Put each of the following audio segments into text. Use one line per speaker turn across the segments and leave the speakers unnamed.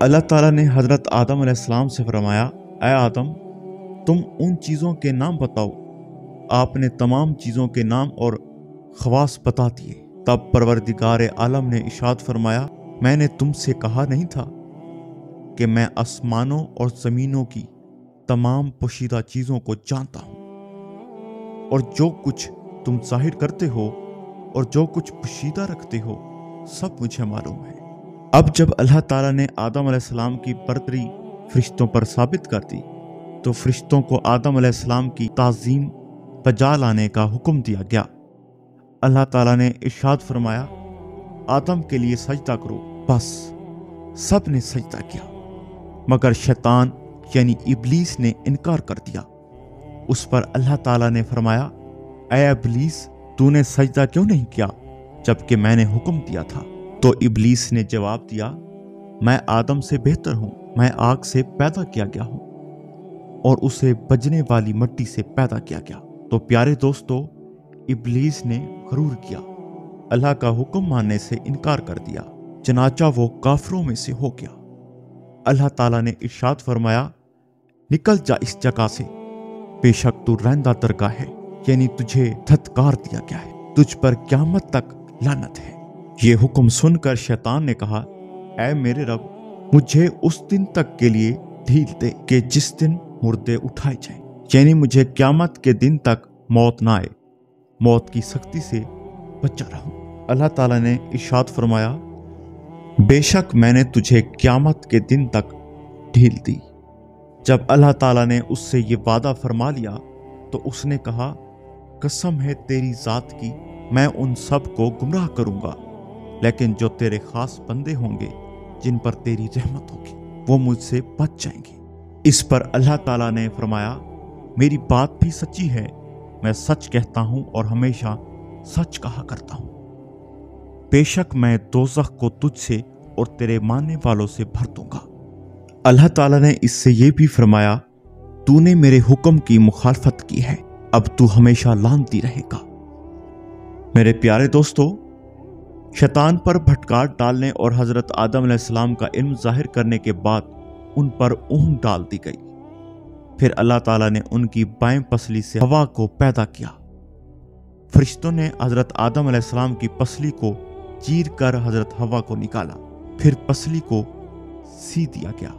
اللہ تعالیٰ نے حضرت آدم علیہ السلام سے فرمایا، اے آدم، تم ان چیزوں کے نام بتاؤ۔ آپ نے تمام چیزوں کے نام اور خواص بتا دیے۔ تب پروردگار عالم نے ارشاد فرمایا، میں نے تم سے کہا نہیں تھا کہ میں آسمانوں اور زمینوں کی تمام پوشیدہ چیزوں کو جانتا ہوں، اور جو کچھ تم ظاہر کرتے ہو اور جو کچھ پوشیدہ رکھتے ہو سب مجھے معلوم ہے۔ اب جب اللہ تعالیٰ نے آدم علیہ السلام کی برتری فرشتوں پر ثابت کر دی تو فرشتوں کو آدم علیہ السلام کی تعظیم بجا لانے کا حکم دیا گیا۔ اللہ تعالیٰ نے ارشاد فرمایا، آدم کے لیے سجدہ کرو۔ بس سب نے سجدہ کیا مگر شیطان یعنی ابلیس نے انکار کر دیا۔ اس پر اللہ تعالیٰ نے فرمایا، اے ابلیس، تو نے سجدہ کیوں نہیں کیا جبکہ میں نے حکم دیا تھا؟ تو ابلیس نے جواب دیا، میں آدم سے بہتر ہوں، میں آگ سے پیدا کیا گیا ہوں اور اسے بجنے والی مٹی سے پیدا کیا گیا۔ تو پیارے دوستو، ابلیس نے غرور کیا، اللہ کا حکم ماننے سے انکار کر دیا، چنانچہ وہ کافروں میں سے ہو گیا۔ اللہ تعالیٰ نے ارشاد فرمایا، نکل جا اس جگہ سے، بے شک تو رہندہ درگاہ ہے، یعنی تجھے دھتکار دیا گیا ہے، تجھ پر قیامت تک لعنت ہے۔ یہ حکم سن کر شیطان نے کہا، اے میرے رب، مجھے اس دن تک کے لیے ڈھیل دے کہ جس دن مردے اٹھائے جائیں، یعنی مجھے قیامت کے دن تک موت نہ آئے، موت کی سختی سے بچا رہوں۔ اللہ تعالیٰ نے ارشاد فرمایا، بے شک میں نے تجھے قیامت کے دن تک ڈھیل دی۔ جب اللہ تعالیٰ نے اس سے یہ وعدہ فرما لیا تو اس نے کہا، قسم ہے تیری ذات کی، میں ان سب کو گمراہ کروں گا، لیکن جو تیرے خاص بندے ہوں گے جن پر تیری رحمت ہوگی وہ مجھ سے بچ جائیں گے۔ اس پر اللہ تعالیٰ نے فرمایا، میری بات بھی سچی ہے، میں سچ کہتا ہوں اور ہمیشہ سچ کہا کرتا ہوں۔ بے شک میں دوزخ کو تجھ سے اور تیرے ماننے والوں سے بھر دوں گا۔ اللہ تعالیٰ نے اس سے یہ بھی فرمایا، تو نے میرے حکم کی مخالفت کی ہے، اب تو ہمیشہ لعنتی رہے گا۔ میرے پیارے دوستو، شیطان پر بھٹکار ڈالنے اور حضرت آدم علیہ السلام کا علم ظاہر کرنے کے بعد ان پر اونگ ڈال دی گئی۔ پھر اللہ تعالیٰ نے ان کی بائیں پسلی سے ہوا کو پیدا کیا۔ فرشتوں نے حضرت آدم علیہ السلام کی پسلی کو چیر کر حضرت ہوا کو نکالا، پھر پسلی کو سی دیا گیا۔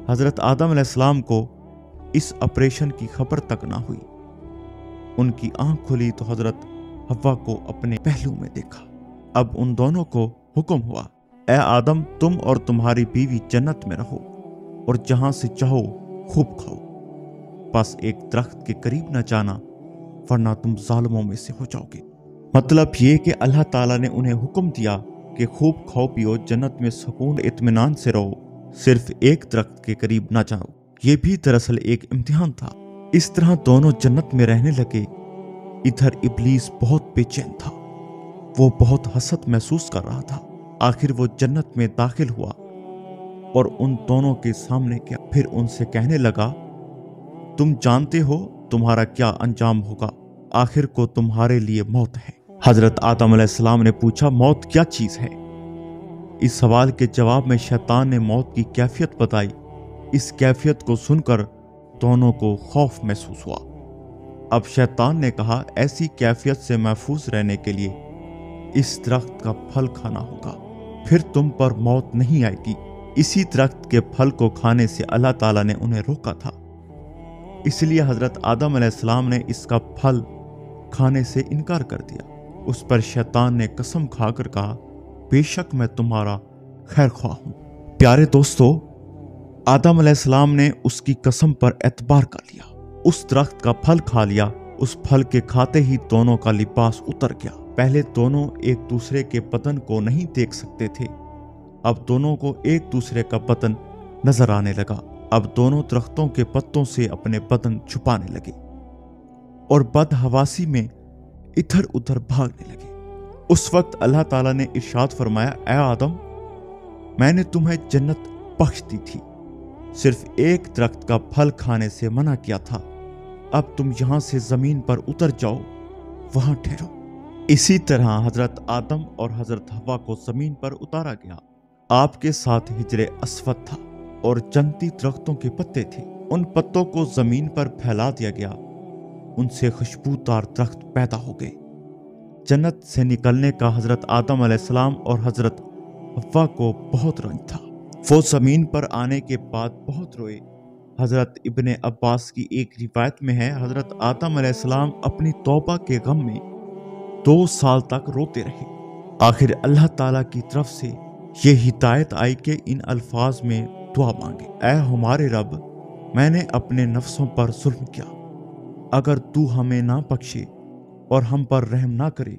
حضرت آدم علیہ السلام کو اس آپریشن کی خبر تک نہ ہوئی۔ ان کی آنکھ کھلی تو حضرت ہوا کو اپنے پہلو میں دیکھا۔ اب ان دونوں کو حکم ہوا، اے آدم، تم اور تمہاری بیوی جنت میں رہو اور جہاں سے چاہو خوب کھاؤ، بس ایک درخت کے قریب نہ جانا ورنہ تم ظالموں میں سے ہو جاؤ گے۔ مطلب یہ کہ اللہ تعالیٰ نے انہیں حکم دیا کہ خوب کھاؤ پیو، جنت میں سکون اطمینان سے رہو، صرف ایک درخت کے قریب نہ جاؤ۔ یہ بھی دراصل ایک امتحان تھا۔ اس طرح دونوں جنت میں رہنے لگے۔ ادھر ابلیس بہت بے چین تھا، وہ بہت حسد محسوس کر رہا تھا۔ آخر وہ جنت میں داخل ہوا اور ان دونوں کے سامنے کیا، پھر ان سے کہنے لگا، تم جانتے ہو تمہارا کیا انجام ہوگا، آخر کو تمہارے لیے موت ہے۔ حضرت آدم علیہ السلام نے پوچھا، موت کیا چیز ہے؟ اس سوال کے جواب میں شیطان نے موت کی کیفیت بتائی۔ اس کیفیت کو سن کر دونوں کو خوف محسوس ہوا۔ اب شیطان نے کہا، ایسی کیفیت سے محفوظ رہنے کے لیے اس درخت کا پھل کھانا ہوگا، پھر تم پر موت نہیں آئے گی۔ اسی درخت کے پھل کو کھانے سے اللہ تعالیٰ نے انہیں روکا تھا، اس لیے حضرت آدم علیہ السلام نے اس کا پھل کھانے سے انکار کر دیا۔ اس پر شیطان نے قسم کھا کر کہا، بے شک میں تمہارا خیر خواہ ہوں۔ پیارے دوستو، آدم علیہ السلام نے اس کی قسم پر اعتبار کر لیا، اس درخت کا پھل کھا لیا۔ اس پھل کے کھاتے ہی دونوں کا لباس اتر گیا۔ پہلے دونوں ایک دوسرے کے بدن کو نہیں دیکھ سکتے تھے، اب دونوں کو ایک دوسرے کا بدن نظر آنے لگا۔ اب دونوں درختوں کے پتوں سے اپنے بدن چھپانے لگے اور بدحواسی میں ادھر ادھر بھاگنے لگے۔ اس وقت اللہ تعالیٰ نے ارشاد فرمایا، اے آدم، میں نے تمہیں جنت بخش دی تھی، صرف ایک درخت کا پھل کھانے سے منع کیا تھا، اب تم یہاں سے زمین پر اتر جاؤ، وہاں ٹھہرو۔ اسی طرح حضرت آدم اور حضرت ہوا کو زمین پر اتارا گیا۔ آپ کے ساتھ حجر اسود تھا اور جنتی درختوں کے پتے تھے۔ ان پتوں کو زمین پر پھیلا دیا گیا، ان سے خوشبودار درخت پیدا ہو گئے۔ جنت سے نکلنے کا حضرت آدم علیہ السلام اور حضرت حوا کو بہت رنج تھا۔ وہ زمین پر آنے کے بعد بہت روئے۔ حضرت ابن عباس کی ایک روایت میں ہے، حضرت آدم علیہ السلام اپنی توبہ کے غم میں 2 سال تک روتے رہے۔ آخر اللہ تعالیٰ کی طرف سے یہ ہدایت آئی کہ ان الفاظ میں دعا مانگے، اے ہمارے رب، میں نے اپنے نفسوں پر ظلم کیا، اگر تو ہمیں نہ بخشے اور ہم پر رحم نہ کرے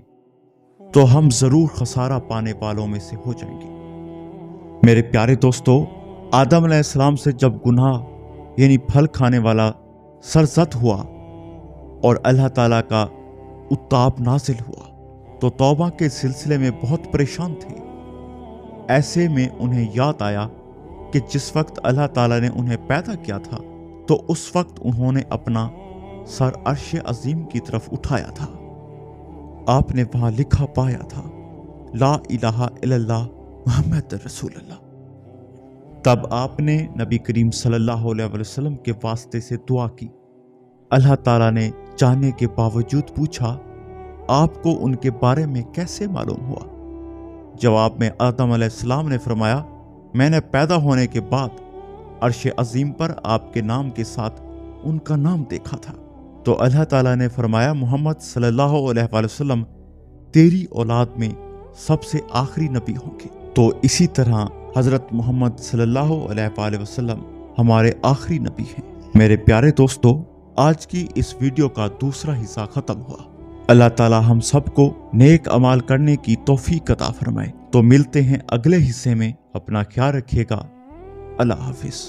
تو ہم ضرور خسارہ پانے والوں میں سے ہو جائیں گے۔ میرے پیارے دوستو، آدم علیہ السلام سے جب گناہ یعنی پھل کھانے والا سرزد ہوا اور اللہ تعالیٰ کا عتاب نازل ہوا تو توبہ کے سلسلے میں بہت پریشان تھے۔ ایسے میں انہیں یاد آیا کہ جس وقت اللہ تعالیٰ نے انہیں پیدا کیا تھا تو اس وقت انہوں نے اپنا سر عرش عظیم کی طرف اٹھایا تھا۔ آپ نے وہاں لکھا پایا تھا، لا الہ الا اللہ محمد رسول اللہ۔ تب آپ نے نبی کریم صلی اللہ علیہ وسلم کے واسطے سے دعا کی۔ اللہ تعالیٰ نے جاننے کے باوجود پوچھا، آپ کو ان کے بارے میں کیسے معلوم ہوا؟ جواب میں آدم علیہ السلام نے فرمایا، میں نے پیدا ہونے کے بعد عرش عظیم پر آپ کے نام کے ساتھ ان کا نام دیکھا تھا۔ تو اللہ تعالیٰ نے فرمایا، محمد صلی اللہ علیہ وآلہ وسلم تیری اولاد میں سب سے آخری نبی ہوں گے۔ تو اسی طرح حضرت محمد صلی اللہ علیہ وآلہ وسلم ہمارے آخری نبی ہیں۔ میرے پیارے دوستو، آج کی اس ویڈیو کا دوسرا حصہ ختم ہوا۔ اللہ تعالیٰ ہم سب کو نیک اعمال کرنے کی توفیق عطا فرمائے۔ تو ملتے ہیں اگلے حصے میں، اپنا خیال رکھیے گا، اللہ حافظ۔